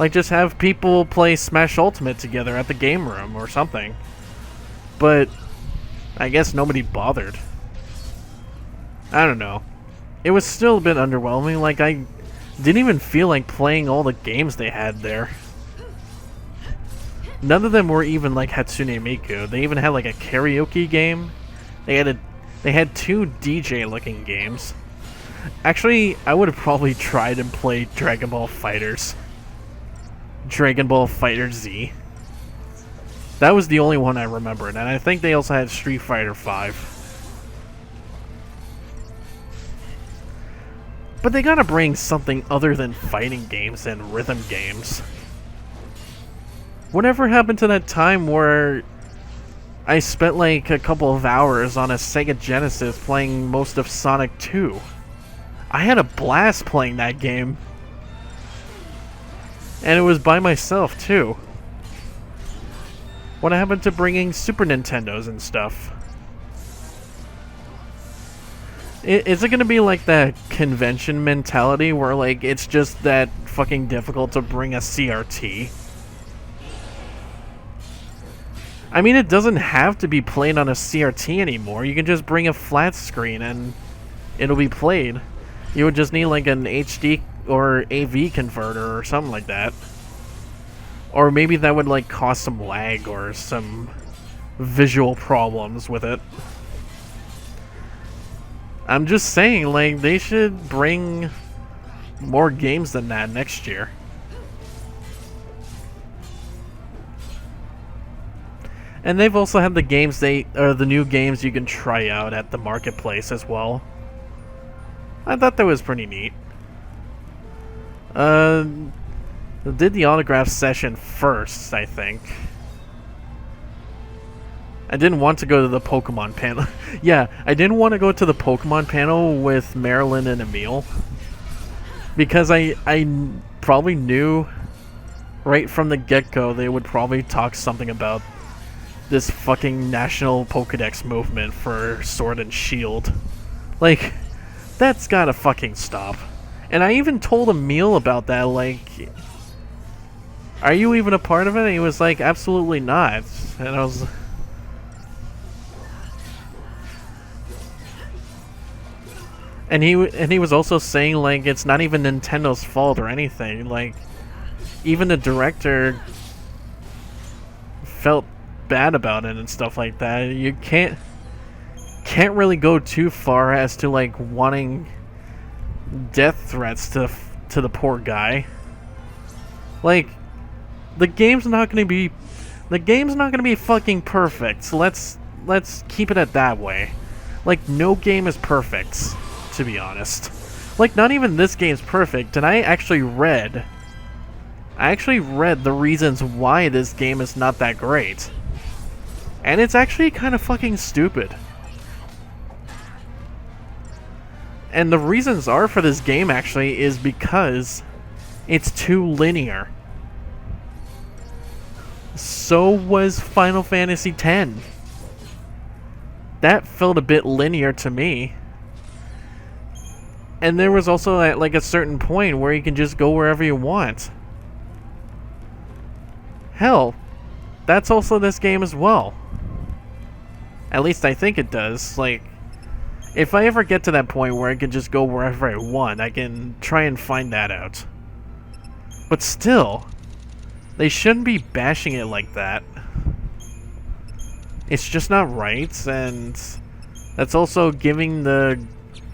Like, just have people play Smash Ultimate together at the game room or something. But I guess nobody bothered. I don't know. It was still a bit underwhelming. Like, I didn't even feel like playing all the games they had there. None of them were even like Hatsune Miku. They even had like a karaoke game. They had two DJ-looking games. Actually, I would have probably tried and played Dragon Ball FighterZ. Dragon Ball Fighter Z. That was the only one I remembered, and I think they also had Street Fighter V. But they gotta bring something other than fighting games and rhythm games. Whatever happened to that time where I spent like a couple of hours on a Sega Genesis playing most of Sonic 2? I had a blast playing that game. And it was by myself too. What happened to bringing Super Nintendos and stuff? Is it gonna be like that convention mentality where like it's just that fucking difficult to bring a CRT? I mean, it doesn't have to be played on a CRT anymore. You can just bring a flat screen and it'll be played. You would just need like an HD or AV converter or something like that. Or maybe that would like cause some lag or some visual problems with it. I'm just saying, like, they should bring more games than that next year. And they've also had the games the new games you can try out at the marketplace as well. I thought that was pretty neat. Did the autograph session first, I think. I didn't want to go to the Pokemon panel. Yeah, I didn't want to go to the Pokemon panel with Marilyn and Emil. Because I probably knew right from the get-go they would probably talk something about this fucking national Pokedex movement for Sword and Shield. Like, that's gotta fucking stop. And I even told Emil about that, like, are you even a part of it? And he was like, absolutely not. And I was... And he was also saying, like, it's not even Nintendo's fault or anything. Like, even the director felt bad about it and stuff like that. You can't really go too far as to, like, wanting death threats to the poor guy. Like, the game's not gonna be fucking perfect. So let's keep it at that way. Like, no game is perfect, to be honest. Like, not even this game's perfect, and I actually read the reasons why this game is not that great. And it's actually kind of fucking stupid. And the reasons are for this game actually is because it's too linear. So was Final Fantasy X. That felt a bit linear to me. And there was also at like a certain point where you can just go wherever you want. Hell, that's also this game as well. At least I think it does. Like, if I ever get to that point where I can just go wherever I want, I can try and find that out. But still, they shouldn't be bashing it like that. It's just not right, and that's also giving the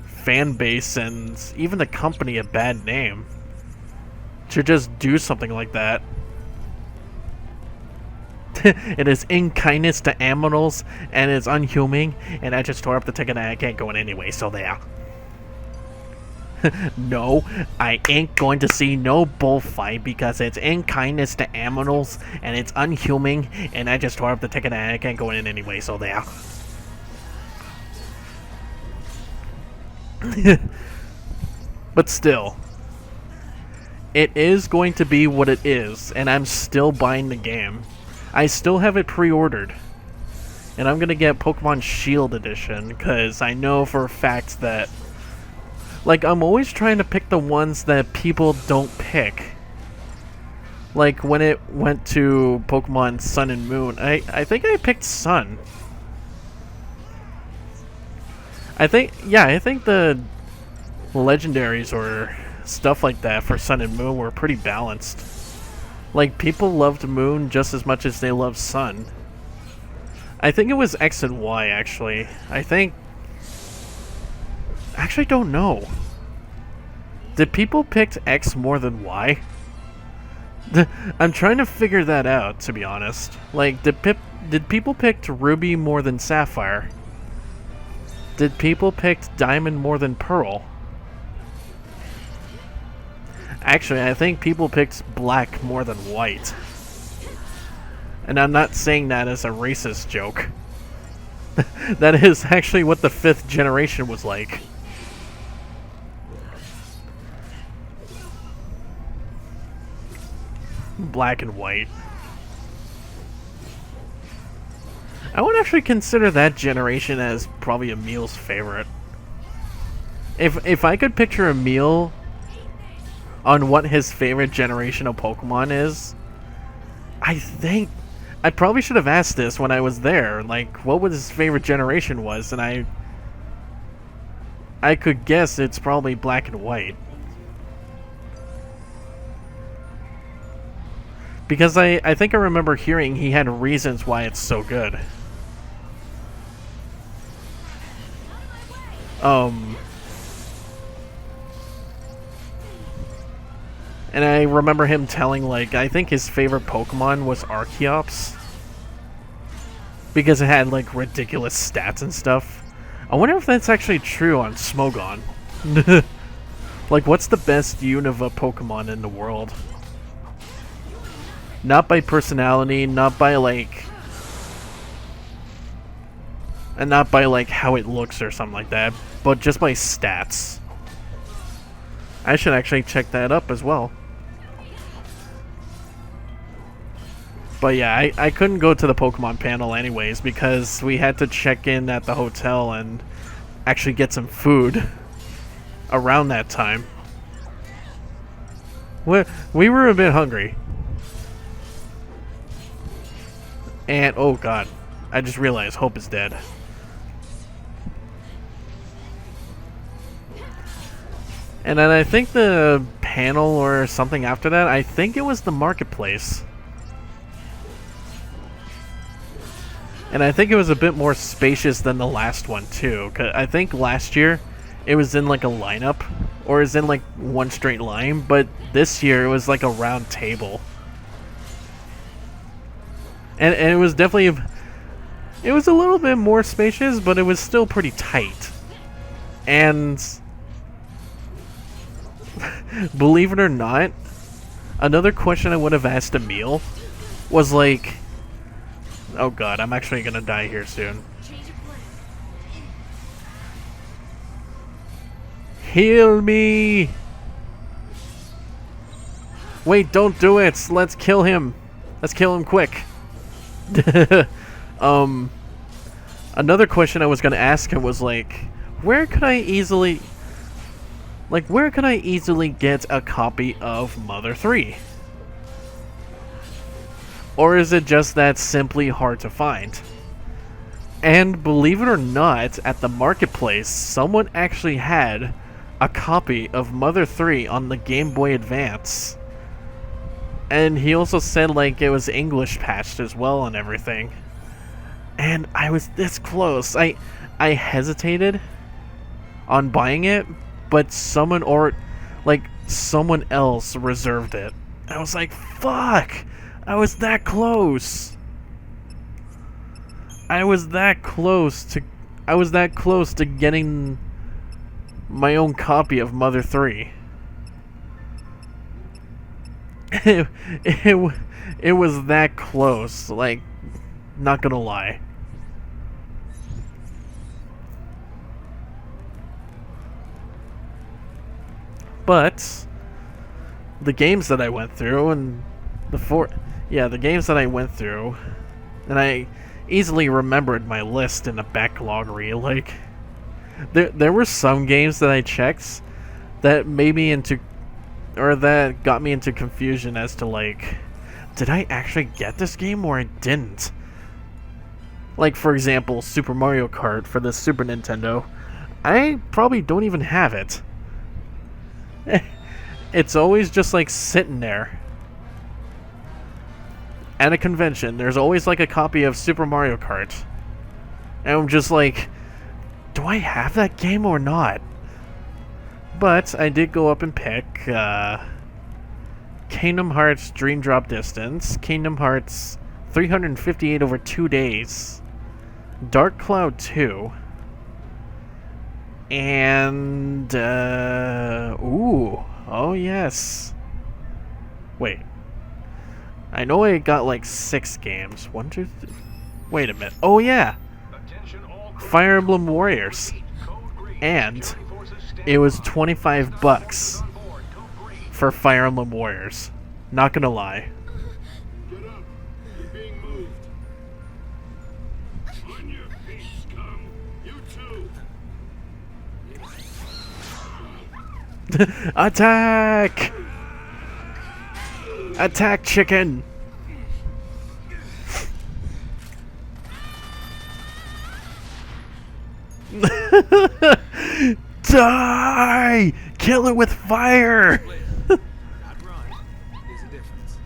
fan base and even the company a bad name to just do something like that. It is unkindness to animals, and it's unhuman, and I just tore up the ticket and I can't go in anyway, so there. No, I ain't going to see no bullfight because it's unkindness to animals, and it's unhuman, and I just tore up the ticket and I can't go in anyway, so there. But still, it is going to be what it is, and I'm still buying the game. I still have it pre-ordered. And I'm gonna get Pokemon Shield Edition, because I know for a fact that... Like, I'm always trying to pick the ones that people don't pick. Like, when it went to Pokemon Sun and Moon, I think I picked Sun. I think the legendaries or stuff like that for Sun and Moon were pretty balanced. Like, people loved Moon just as much as they loved Sun. I think it was X and Y, actually. Actually, don't know. Did people pick X more than Y? I'm trying to figure that out, to be honest. Like, did people pick Ruby more than Sapphire? Did people pick Diamond more than Pearl? Actually, I think people picked Black more than White. And I'm not saying that as a racist joke. That is actually what the 5th generation was like. Black and White. I would actually consider that generation as probably Emil's favorite. If I could picture Emil on what his favorite generation of Pokemon is, I think I probably should have asked this when I was there, like what his favorite generation was, and I could guess it's probably Black and White. Because I think I remember hearing he had reasons why it's so good. And I remember him telling, like, I think his favorite Pokemon was Archeops. Because it had, like, ridiculous stats and stuff. I wonder if that's actually true on Smogon. Like, what's the best Unova Pokemon in the world? Not by personality, not by, like... And not by, like, how it looks or something like that, but just by stats. I should actually check that up as well. But yeah, I couldn't go to the Pokemon panel anyways because we had to check in at the hotel and actually get some food around that time. We were a bit hungry. And, oh god, I just realized Hope is dead. And then I think the panel or something after that, I think it was the marketplace. And I think it was a bit more spacious than the last one too. 'Cause I think last year it was in like a lineup, or is in like one straight line, but this year it was like a round table. And it was definitely, it was a little bit more spacious, but it was still pretty tight. And believe it or not, another question I would have asked Emil was like, oh god, I'm actually gonna die here soon. Heal me! Wait, don't do it! Let's kill him! Let's kill him quick! Another question I was gonna ask him was like, where could I easily get a copy of Mother 3? Or is it just that simply hard to find? And believe it or not, at the marketplace, someone actually had a copy of Mother 3 on the Game Boy Advance. And he also said like it was English patched as well and everything. And I was this close. I hesitated on buying it, but someone else reserved it. I was like, fuck! I was that close. I was that close to getting my own copy of Mother 3. It was that close, like, not gonna lie. But the games that I went through and the games that I went through, and I easily remembered my list in a backloggery. Like, there were some games that I checked that made me into, or that got me into confusion as to like did I actually get this game or I didn't? Like, for example, Super Mario Kart for the Super Nintendo. I probably don't even have it. It's always just like sitting there. At a convention, there's always like a copy of Super Mario Kart. And I'm just like, do I have that game or not? But I did go up and pick Kingdom Hearts Dream Drop Distance, Kingdom Hearts 358 over 2 days, Dark Cloud 2, and ooh, oh yes. Wait. I know I got like 6 games. 1, 2, 3. Wait a minute. Oh yeah. Fire Emblem Warriors. And it was $25 for Fire Emblem Warriors. Not gonna lie. Get up. You're being moved. On your feet, scum. You too. Attack! Attack, chicken! Die! Kill it with fire! Not run. There's a difference.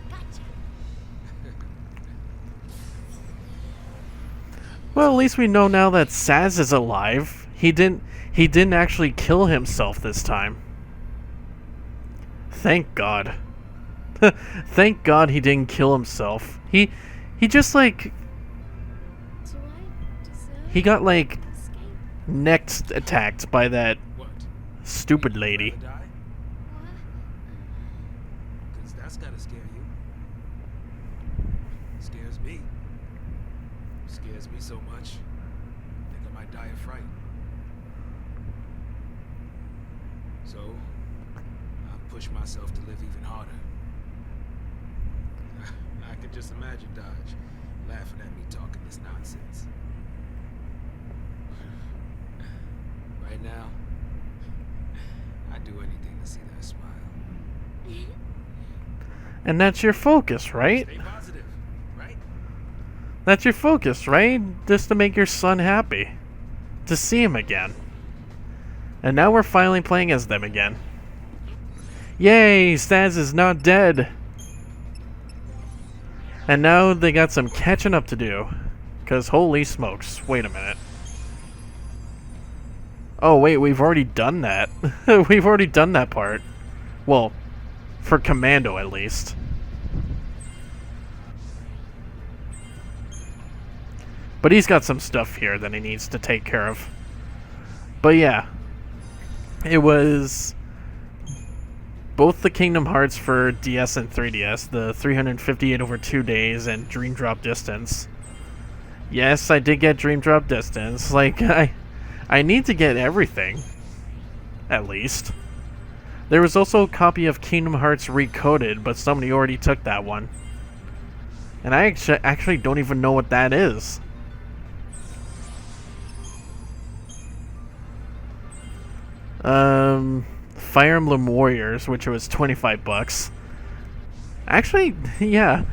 Well, at least we know now that Saz is alive. He didn't actually kill himself this time. Thank God. Thank God he didn't kill himself. He just like he got like next attacked by that What? stupid lady. Die? Because that's gotta scare you. Scares me. Scares me so much. I think I might die of fright. So, I push myself to live even harder. I can just imagine Dodge laughing at me talking this nonsense. Right now, I'd do anything to see that smile. And that's your focus, right? Stay positive, right? That's your focus, right? Just to make your son happy. To see him again. And now we're finally playing as them again. Yay! Stas is not dead! And now they got some catching up to do. Because holy smokes. Wait a minute. Oh wait, we've already done that. We've already done that part. Well, for Commando at least. But he's got some stuff here that he needs to take care of. But yeah. It was both the Kingdom Hearts for DS and 3DS, the 358 over 2 days and Dream Drop Distance. Yes, I did get Dream Drop Distance. Like, I need to get everything. At least. There was also a copy of Kingdom Hearts Recoded, but somebody already took that one. And I actually don't even know what that is. Fire Emblem Warriors, which was $25. Actually, yeah.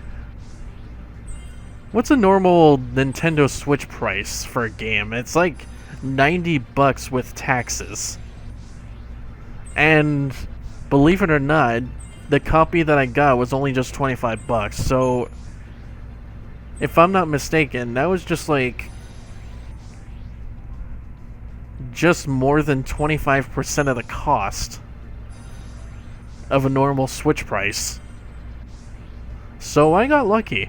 What's a normal Nintendo Switch price for a game? It's like $90 with taxes. And believe it or not, the copy that I got was only just $25. So if I'm not mistaken, that was just like just more than 25% of the cost of a normal Switch price. So I got lucky.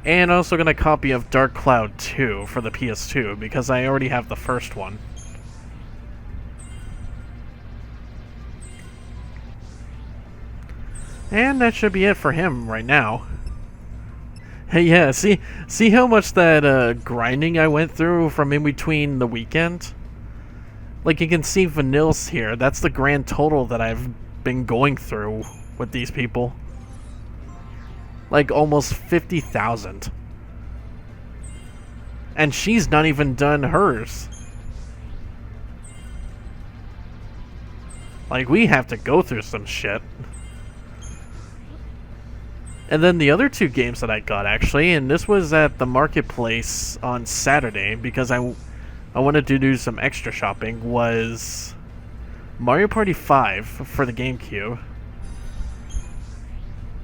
And I also got a copy of Dark Cloud 2 for the PS2 because I already have the first one. And that should be it for him right now. Hey, yeah, see how much that grinding I went through from in between the weekend? Like, you can see Vanille's here. That's the grand total that I've been going through with these people. Like, almost 50,000. And she's not even done hers. Like, we have to go through some shit. And then the other two games that I got, actually, and this was at the marketplace on Saturday because I wanted to do some extra shopping, was Mario Party 5 for the GameCube.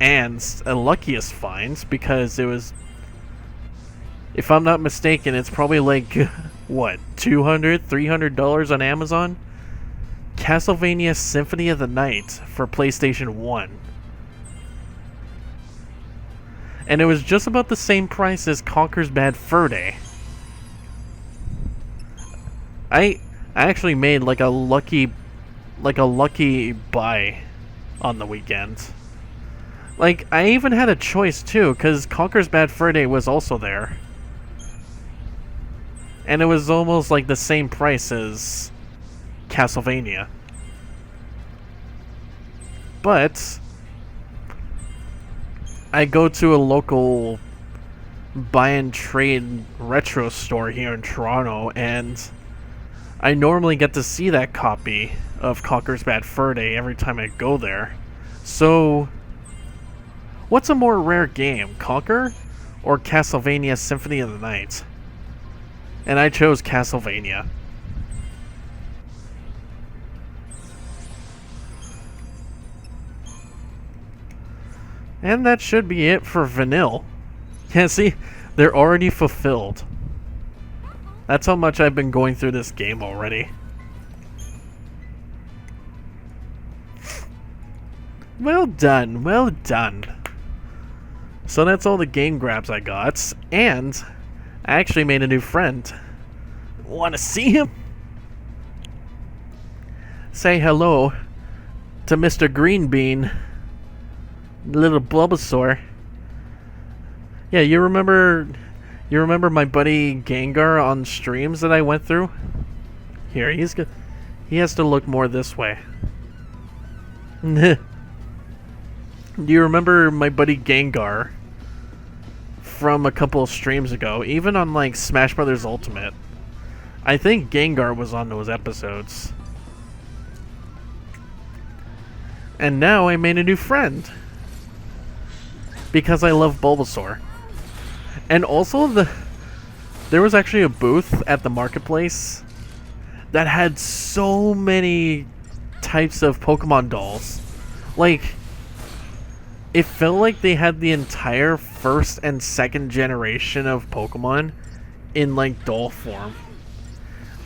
And a luckiest finds because it was, if I'm not mistaken, it's probably like, what, $200, $300 on Amazon? Castlevania Symphony of the Night for PlayStation 1. And it was just about the same price as Conker's Bad Fur Day. I actually made like a lucky buy on the weekend. Like, I even had a choice too, because Conker's Bad Fur Day was also there. And it was almost like the same price as Castlevania. But I go to a local buy and trade retro store here in Toronto, and I normally get to see that copy of Conker's Bad Fur Day every time I go there. So, what's a more rare game, Conker or Castlevania Symphony of the Night? And I chose Castlevania. And that should be it for Vanille. Yeah, see, they're already fulfilled. That's how much I've been going through this game already. Well done, well done. So that's all the game grabs I got, and I actually made a new friend. Want to see him? Say hello to Mr. Green Bean. Little Bulbasaur. Yeah, you remember my buddy Gengar on streams that I went through? Here, he has to look more this way. Do you remember my buddy Gengar from a couple of streams ago? Even on like Smash Brothers Ultimate, I think Gengar was on those episodes. And now I made a new friend. Because I love Bulbasaur. And also, there was actually a booth at the marketplace that had so many types of Pokemon dolls. Like, it felt like they had the entire first and second generation of Pokemon in, like, doll form.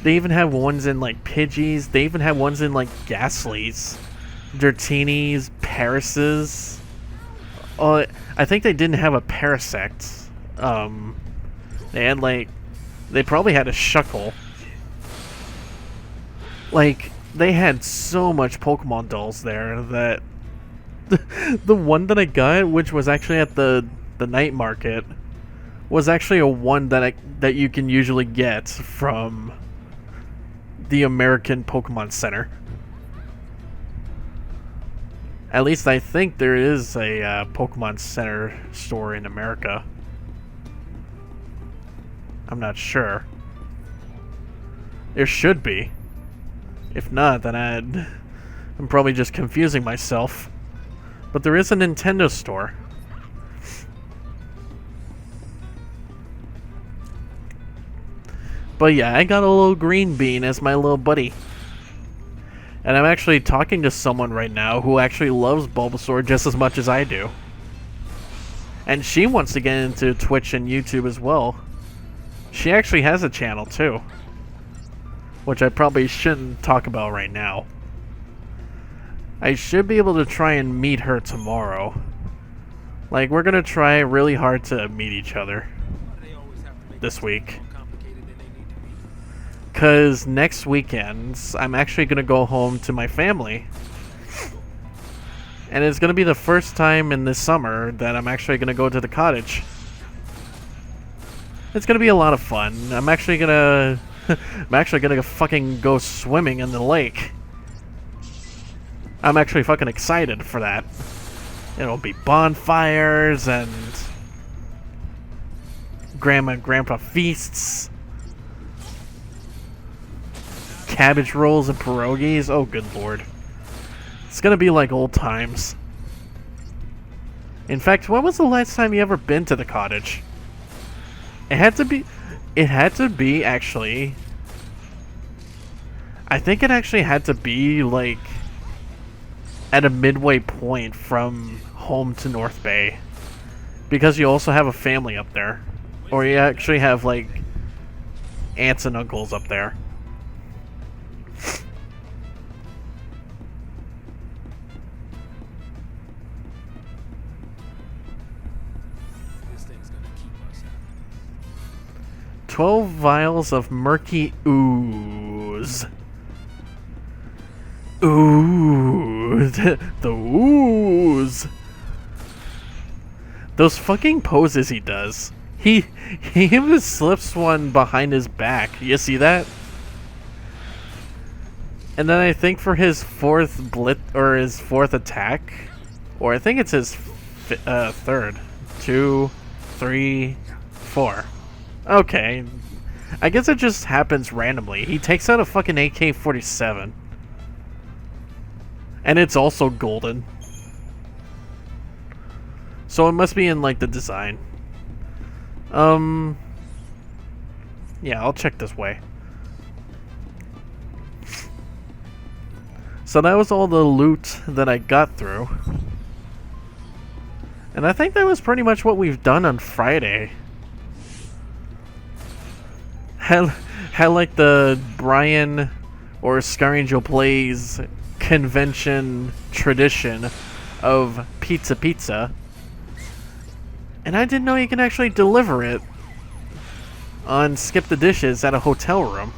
They even have ones in, like, Pidgeys. They even have ones in, like, Ghastlies, Dratini's, Parises. I think they didn't have a Parasect. They had, like, they probably had a Shuckle. Like, they had so much Pokemon dolls there that the one that I got, which was actually at the night market, was actually a one that you can usually get from the American Pokemon Center. At least I think there is a Pokemon Center store in America. I'm not sure. There should be. If not, then I'm probably just confusing myself. But there is a Nintendo store. But yeah, I got a little Green Bean as my little buddy. And I'm actually talking to someone right now who actually loves Bulbasaur just as much as I do. And she wants to get into Twitch and YouTube as well. She actually has a channel too. Which I probably shouldn't talk about right now. I should be able to try and meet her tomorrow. Like, we're gonna try really hard to meet each other this week. Because next weekend, I'm actually going to go home to my family. And it's going to be the first time in this summer that I'm actually going to go to the cottage. It's going to be a lot of fun. I'm actually going to fucking go swimming in the lake. I'm actually fucking excited for that. It'll be bonfires and grandma and grandpa feasts. Cabbage rolls and pierogies. Oh, good lord. It's gonna be like old times. In fact, when was the last time you ever been to the cottage? It had to be... It had to be, actually... I think it actually had to be, like... at a midway point from home to North Bay. Because you also have a family up there. Or you actually have, like... aunts and uncles up there. This thing's gonna keep us out. 12 vials of murky ooze. Ooh, the ooze. Those fucking poses he does. He even slips one behind his back. You see that? And then I think for his fourth attack, or I think it's his third. 2, 3, 4. Okay. I guess it just happens randomly. He takes out a fucking AK-47. And it's also golden. So it must be in, like, the design. Yeah, I'll check this way. So that was all the loot that I got through. And I think that was pretty much what we've done on Friday. Had like the Brian or Scarangel Plays convention tradition of pizza. And I didn't know you can actually deliver it on Skip the Dishes at a hotel room.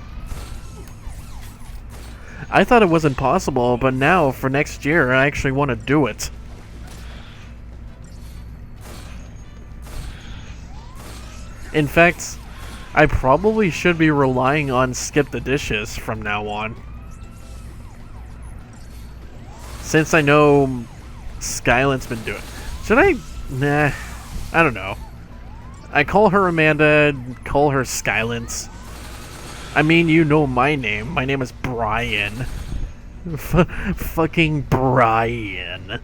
I thought it wasn't possible, but now for next year I actually want to do it. In fact, I probably should be relying on Skip the Dishes from now on. Since I know Skyland's been doing it. Should I? Nah, I don't know. I call her Amanda, call her Skylands. I mean, you know my name. My name is Brian. Fucking Brian.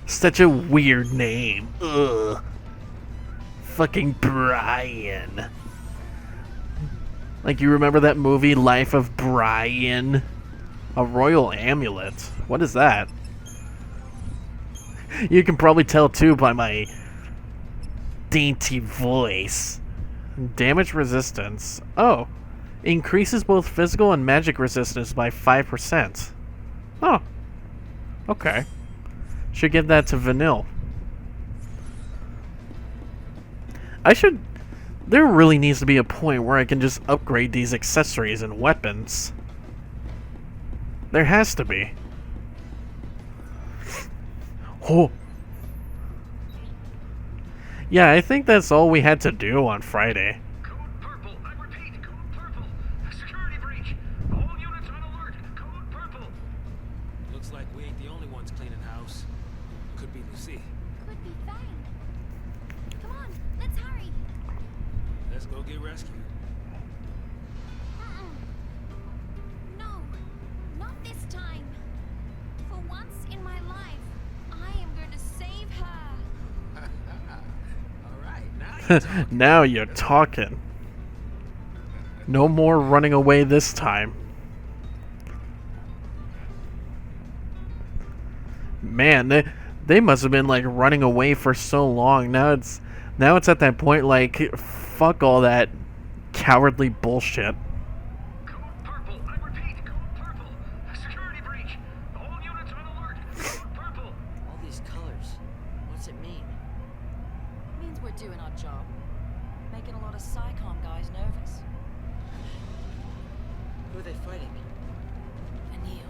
Such a weird name. Ugh. Fucking Brian. Like, you remember that movie, Life of Brian? A royal amulet. What is that? You can probably tell, too, by my dainty voice. Damage resistance. Oh. Increases both physical and magic resistance by 5%. Oh. Okay. Should give that to Vanille. I should... There really needs to be a point where I can just upgrade these accessories and weapons. There has to be. Oh. Yeah, I think that's all we had to do on Friday. Code purple. I repeat, code purple. Security breach. All units on alert. Code purple. Looks like we ain't the only ones cleaning house. Could be Lucy. Could be Fang. Come on, let's hurry. Let's go get rescued. No, not this time. For once in my life, I am going to save her. All right, now you're talking. Now you're talking. No more running away this time. Man, they must have been like running away for so long. Now it's at that point like fuck all that cowardly bullshit. Code purple. I repeat, code purple. Security breach. All units on alert. Code purple. All these colors. What's it mean? Means we're doing our job. Making a lot of SciComm guys nervous. Who are they fighting? Anil.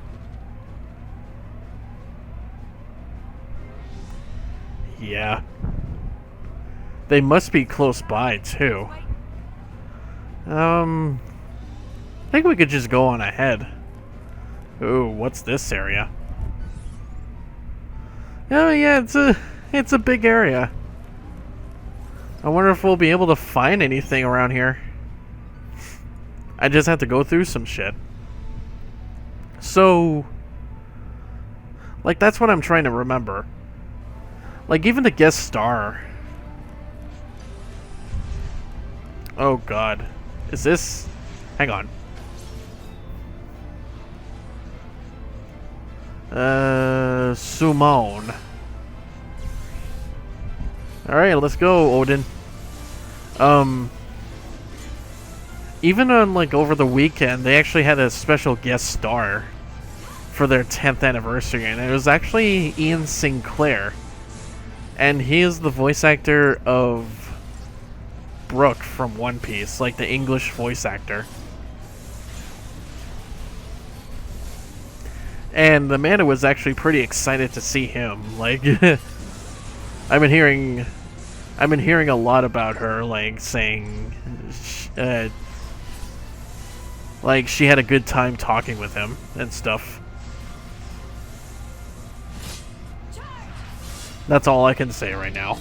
Yeah. They must be close by too. I think we could just go on ahead. Ooh, what's this area? Oh yeah, it's a big area. I wonder if we'll be able to find anything around here. I just have to go through some shit. So, like, that's what I'm trying to remember. Like, even the guest star. Oh god. Is this... Hang on. Sumone. Alright, let's go, Odin. Even on, like, over the weekend, they actually had a special guest star for their 10th anniversary, and it was actually Ian Sinclair. And he is the voice actor of Brook from One Piece, like the English voice actor. And Amanda was actually pretty excited to see him. Like, I've been hearing a lot about her, like, saying, like, she had a good time talking with him and stuff. That's all I can say right now.